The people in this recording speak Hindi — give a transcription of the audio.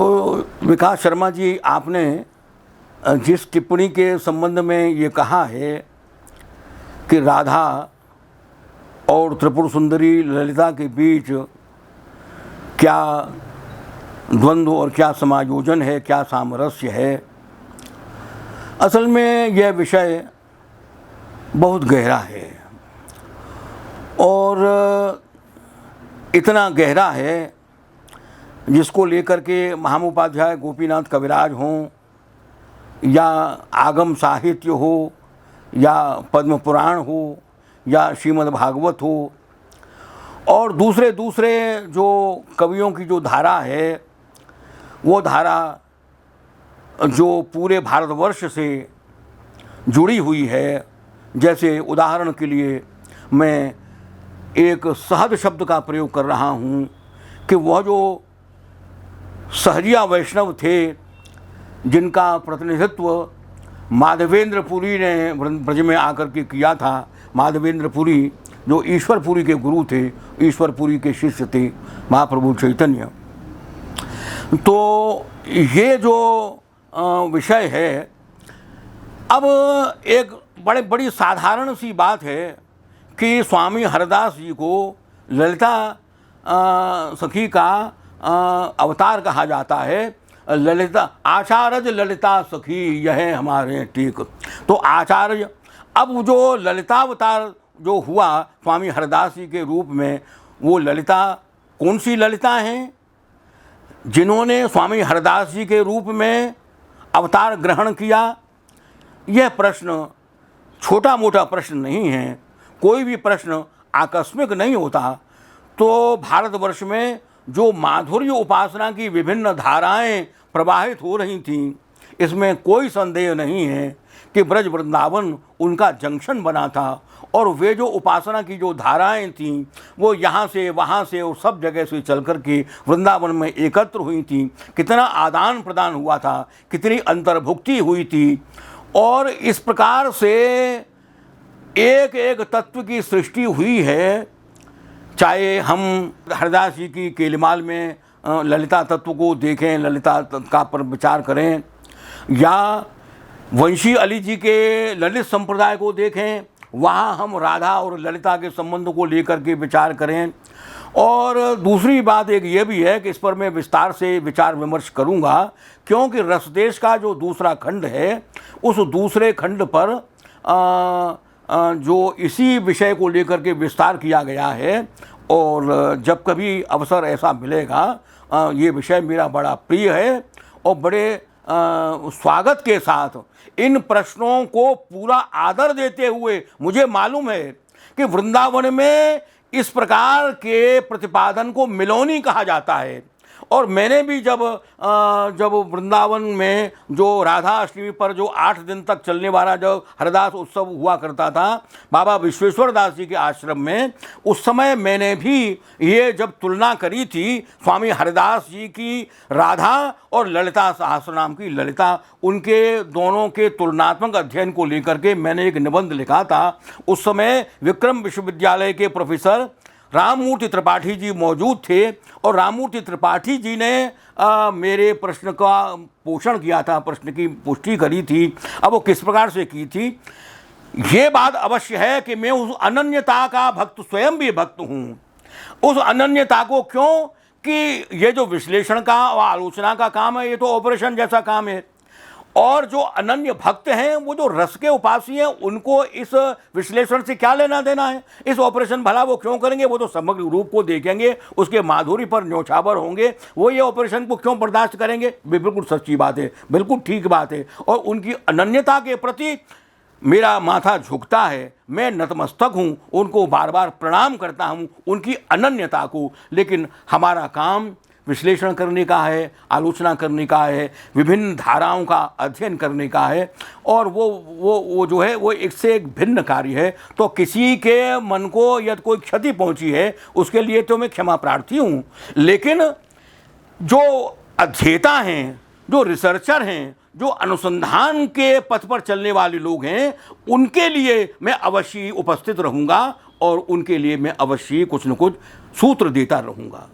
तो विकास शर्मा जी, आपने जिस टिप्पणी के संबंध में ये कहा है कि राधा और त्रिपुर सुंदरी ललिता के बीच क्या द्वंद्व और क्या समायोजन है, क्या सामरस्य है, असल में यह विषय बहुत गहरा है और इतना गहरा है जिसको लेकर के महामहोपाध्याय गोपीनाथ कविराज हों या आगम साहित्य हो या पद्म पुराण हो या श्रीमद् भागवत हो और दूसरे जो कवियों की जो धारा है, वो धारा जो पूरे भारतवर्ष से जुड़ी हुई है। जैसे उदाहरण के लिए मैं एक सहज शब्द का प्रयोग कर रहा हूँ कि वह जो सहजिया वैष्णव थे जिनका प्रतिनिधित्व माधवेंद्रपुरी ने ब्रज में आकर के किया था। माधवेंद्रपुरी जो ईश्वरपुरी के गुरु थे, ईश्वरपुरी के शिष्य थे महाप्रभु चैतन्य। तो ये जो विषय है, अब एक बड़ी साधारण सी बात है कि स्वामी हरदास जी को ललिता सखी का अवतार कहा जाता है। ललिता आचार्य ललिता सखी यह हमारे टेक। तो आचार्य, अब जो ललितावतार जो हुआ स्वामी हरदास जी के रूप में, वो ललिता कौन सी ललिता हैं जिन्होंने स्वामी हरदास जी के रूप में अवतार ग्रहण किया? यह प्रश्न छोटा मोटा प्रश्न नहीं है, कोई भी प्रश्न आकस्मिक नहीं होता। तो भारतवर्ष में जो माधुर्य उपासना की विभिन्न धाराएं प्रवाहित हो रही थीं, इसमें कोई संदेह नहीं है कि ब्रज वृंदावन उनका जंक्शन बना था और वे जो उपासना की जो धाराएं थीं वो यहाँ से वहाँ से और सब जगह से चल कर के वृंदावन में एकत्र हुई थीं। कितना आदान प्रदान हुआ था, कितनी अंतर्भुक्ति हुई थी और इस प्रकार से एक एक तत्व की सृष्टि हुई है। चाहे हम हरदास जी की केलिमाल में ललिता तत्व को देखें, ललिता का पर विचार करें, या वंशी अली जी के ललित संप्रदाय को देखें, वहाँ हम राधा और ललिता के संबंध को लेकर के विचार करें। और दूसरी बात एक ये भी है कि इस पर मैं विस्तार से विचार विमर्श करूँगा, क्योंकि रसदेश का जो दूसरा खंड है, उस दूसरे खंड पर जो इसी विषय को लेकर के विस्तार किया गया है। और जब कभी अवसर ऐसा मिलेगा, ये विषय मेरा बड़ा प्रिय है और बड़े स्वागत के साथ इन प्रश्नों को पूरा आदर देते हुए, मुझे मालूम है कि वृंदावन में इस प्रकार के प्रतिपादन को मिलोनी कहा जाता है। और मैंने भी जब वृंदावन में जो राधा अष्टमी पर जो 8 दिन तक चलने वाला जो हरदास उत्सव हुआ करता था बाबा विश्वेश्वर दास जी के आश्रम में, उस समय मैंने भी ये जब तुलना करी थी स्वामी हरदास जी की राधा और ललिता सहस्रनाम की ललिता, उनके दोनों के तुलनात्मक अध्ययन को लेकर के मैंने एक निबंध लिखा था। उस समय विक्रम विश्वविद्यालय के प्रोफेसर राममूर्ति त्रिपाठी जी मौजूद थे और राममूर्ति त्रिपाठी जी ने मेरे प्रश्न का पोषण किया था, प्रश्न की पुष्टि करी थी। अब वो किस प्रकार से की थी, ये बात अवश्य है कि मैं उस अनन्यता का भक्त स्वयं भी भक्त हूँ। उस अनन्यता को क्यों कि ये जो विश्लेषण का और आलोचना का काम है, ये तो ऑपरेशन जैसा काम है। और जो अनन्य भक्त हैं, वो जो रस के उपासी हैं, उनको इस विश्लेषण से क्या लेना देना है? इस ऑपरेशन भला वो क्यों करेंगे? वो तो समग्र रूप को देखेंगे, उसके माधुर्य पर न्योछावर होंगे, वो ये ऑपरेशन को क्यों बर्दाश्त करेंगे? बिल्कुल सच्ची बात है, बिल्कुल ठीक बात है। और उनकी अनन्यता के प्रति मेरा माथा झुकता है, मैं नतमस्तक हूँ, उनको बार बार प्रणाम करता हूँ उनकी अनन्यता को। लेकिन हमारा काम विश्लेषण करने का है, आलोचना करने का है, विभिन्न धाराओं का अध्ययन करने का है, और वो जो है वो एक से एक भिन्न कार्य है। तो किसी के मन को यदि कोई क्षति पहुंची है, उसके लिए तो मैं क्षमा प्रार्थी हूँ। लेकिन जो अध्येता हैं, जो रिसर्चर हैं, जो अनुसंधान के पथ पर चलने वाले लोग हैं, उनके लिए मैं अवश्य उपस्थित रहूँगा और उनके लिए मैं अवश्य कुछ न कुछ सूत्र देता रहूँगा।